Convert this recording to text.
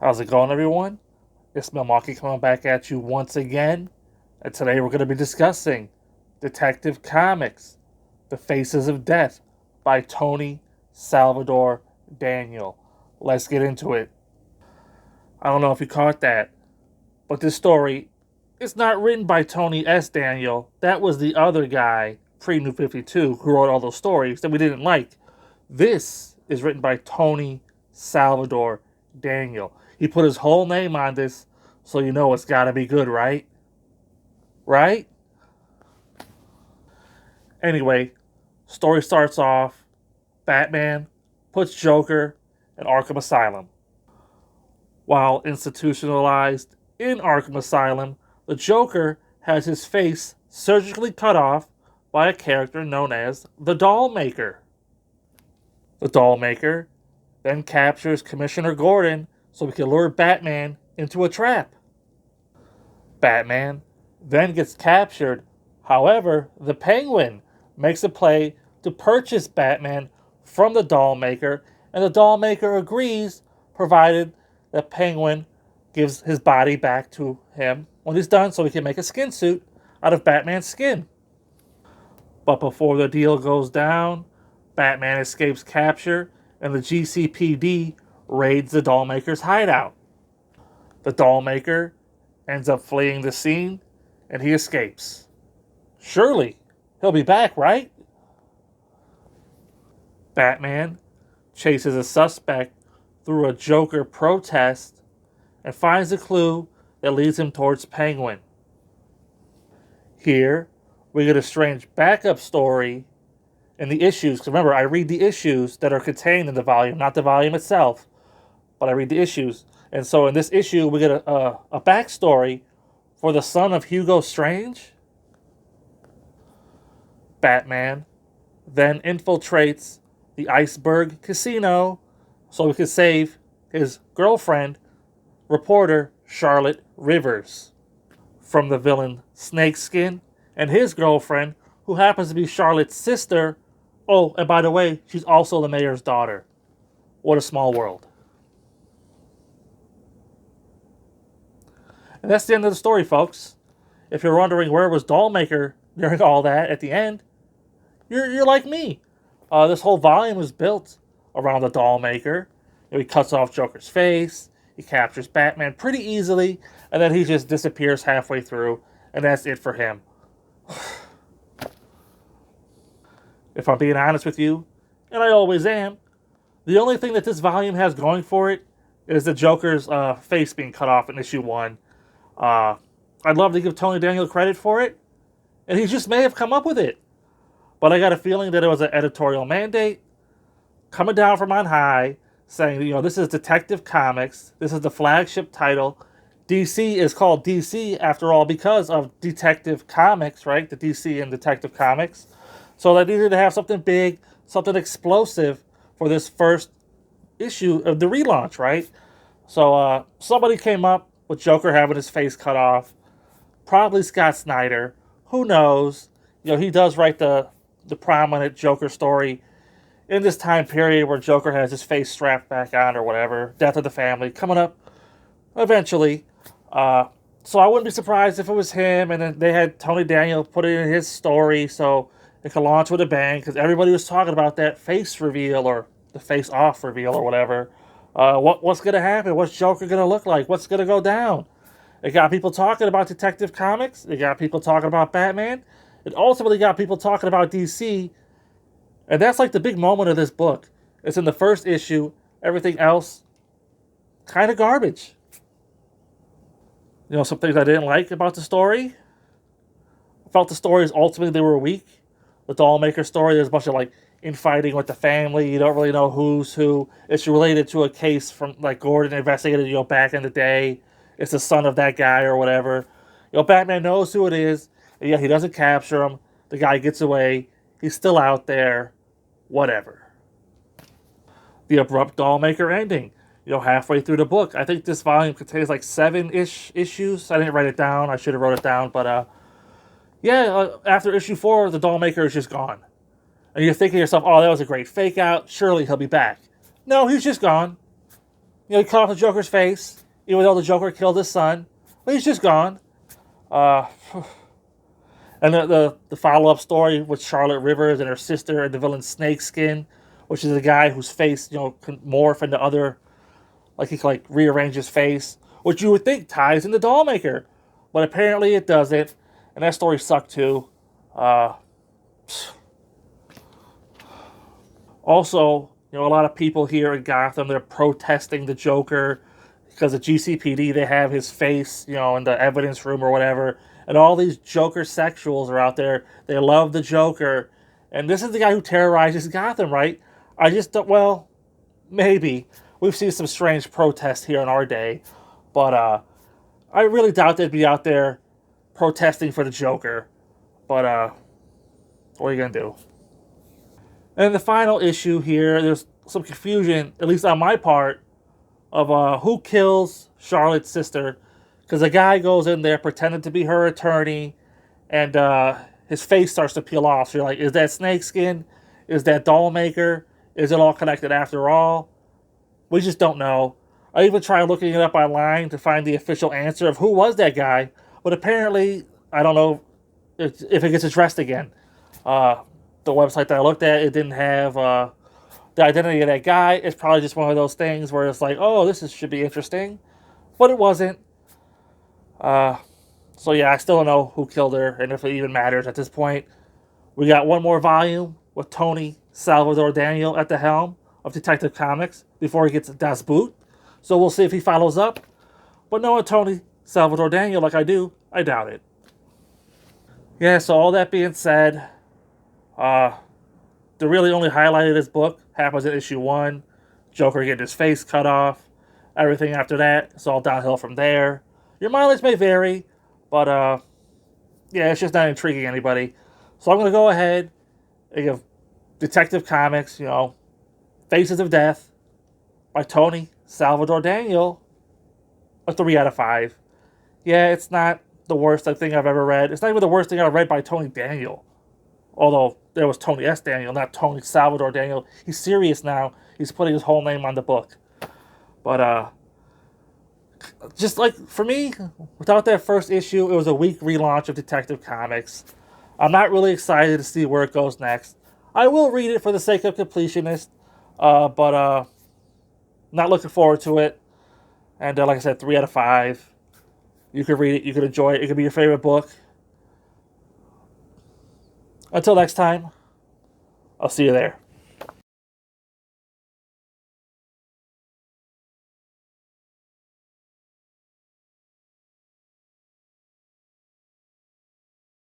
How's it going, everyone? It's Milwaukee coming back at you once again. And today we're going to be discussing Detective Comics, The Faces of Death by Tony Salvador Daniel. Let's get into it. I don't know if you caught that, but this story is not written by Tony S. Daniel. That was the other guy, pre-New 52, who wrote all those stories that we didn't like. This is written by Tony Salvador Daniel. He put his whole name on this, so you know it's gotta be good, right? Right? Anyway, story starts off. Batman puts Joker in Arkham Asylum. While institutionalized in Arkham Asylum, the Joker has his face surgically cut off by a character known as the Dollmaker. The Dollmaker then captures Commissioner Gordon so he can lure Batman into a trap. Batman then gets captured. However, the Penguin makes a play to purchase Batman from the Dollmaker, and the Dollmaker agrees, provided the Penguin gives his body back to him when he's done so he can make a skin suit out of Batman's skin. But before the deal goes down, Batman escapes capture and the GCPD raids the Dollmaker's hideout. The Dollmaker ends up fleeing the scene and he escapes. Surely, he'll be back, right? Batman chases a suspect through a Joker protest and finds a clue that leads him towards Penguin. Here, we get a strange backup story in the issues. Because remember, I read the issues that are contained in the volume, not the volume itself, but I read the issues. And so in this issue, we get a backstory for the son of Hugo Strange. Batman then infiltrates the Iceberg Casino so he can save his girlfriend, reporter Charlotte Rivers, from the villain Snakeskin and his girlfriend, who happens to be Charlotte's sister. Oh, and by the way, she's also the mayor's daughter. What a small world. And that's the end of the story, folks. If you're wondering where was Dollmaker during all that at the end, you're like me. This whole volume was built around the Dollmaker. He cuts off Joker's face, he captures Batman pretty easily, and then he just disappears halfway through, and that's it for him. If I'm being honest with you, and I always am, the only thing that this volume has going for it is the Joker's face being cut off in issue 1. I'd love to give Tony Daniel credit for it, and he just may have come up with it. But I got a feeling that it was an editorial mandate coming down from on high, saying, this is Detective Comics, this is the flagship title. DC is called DC, after all, because of Detective Comics, right? The DC and Detective Comics. So they needed to have something big, something explosive for this first issue of the relaunch, right? So somebody came up with Joker having his face cut off. Probably Scott Snyder. Who knows? He does write the prominent Joker story in this time period where Joker has his face strapped back on or whatever. Death of the Family coming up eventually. So I wouldn't be surprised if it was him, and then they had Tony Daniel put it in his story so it could launch with a bang, because everybody was talking about that face reveal or the face off reveal or whatever. What's going to happen? What's Joker going to look like? What's going to go down? It got people talking about Detective Comics. It got people talking about Batman. It ultimately got people talking about DC. And that's like the big moment of this book. It's in the first issue. Everything else, kind of garbage. Some things I didn't like about the story. I felt the stories, ultimately, they were weak. The Dollmaker story, there's a bunch of infighting with the family. You don't really know who's who. It's related to a case from Gordon investigated, back in the day. It's the son of that guy or whatever. Batman knows who it is. And he doesn't capture him. The guy gets away. He's still out there. Whatever. The abrupt Dollmaker ending. Halfway through the book. I think this volume contains 7-ish issues. I didn't write it down. I should have wrote it down. But after issue 4, the Dollmaker is just gone. And you're thinking to yourself, oh, that was a great fake out. Surely he'll be back. No, he's just gone. he cut off the Joker's face, even though the Joker killed his son. But he's just gone. Uh, and the follow-up story with Charlotte Rivers and her sister and the villain Snakeskin, which is a guy whose face, can morph into other, like he can rearrange his face, which you would think ties into Dollmaker, but apparently it doesn't. And that story sucked too. Also, a lot of people here in Gotham, they're protesting the Joker because the GCPD, they have his face, in the evidence room or whatever. And all these Joker sexuals are out there. They love the Joker. And this is the guy who terrorizes Gotham, right? I just don't, well, maybe. We've seen some strange protests here in our day. But I really doubt they'd be out there protesting for the Joker. But what are you going to do? And the final issue here, there's some confusion, at least on my part, of who kills Charlotte's sister. Because a guy goes in there pretending to be her attorney, and his face starts to peel off. So you're like, is that Snakeskin? Is that Dollmaker? Is it all connected after all? We just don't know. I even tried looking it up online to find the official answer of who was that guy. But apparently, I don't know if it gets addressed again. The website that I looked at, it didn't have the identity of that guy. It's probably just one of those things where it's like, oh, should be interesting. But it wasn't. So yeah, I still don't know who killed her and if it even matters at this point. We got one more volume with Tony Salvador Daniel at the helm of Detective Comics before he gets Das Boot. So we'll see if he follows up. But knowing Tony Salvador Daniel like I do, I doubt it. Yeah, so all that being said, the really only highlight of this book happens in issue 1. Joker getting his face cut off. Everything after that, it's all downhill from there. Your mileage may vary, but yeah, it's just not intriguing anybody. So I'm going to go ahead and give Detective Comics, Faces of Death by Tony Salvador Daniel a 3 out of 5. Yeah, it's not the worst thing I've ever read. It's not even the worst thing I've read by Tony Daniel. Although there was Tony S. Daniel, not Tony Salvador Daniel. He's serious now. He's putting his whole name on the book. But just like for me, without that first issue, it was a weak relaunch of Detective Comics. I'm not really excited to see where it goes next. I will read it for the sake of completionist, but not looking forward to it. And like I said, 3 out of 5. You could read it, you could enjoy it, it could be your favorite book. Until next time, I'll see you there.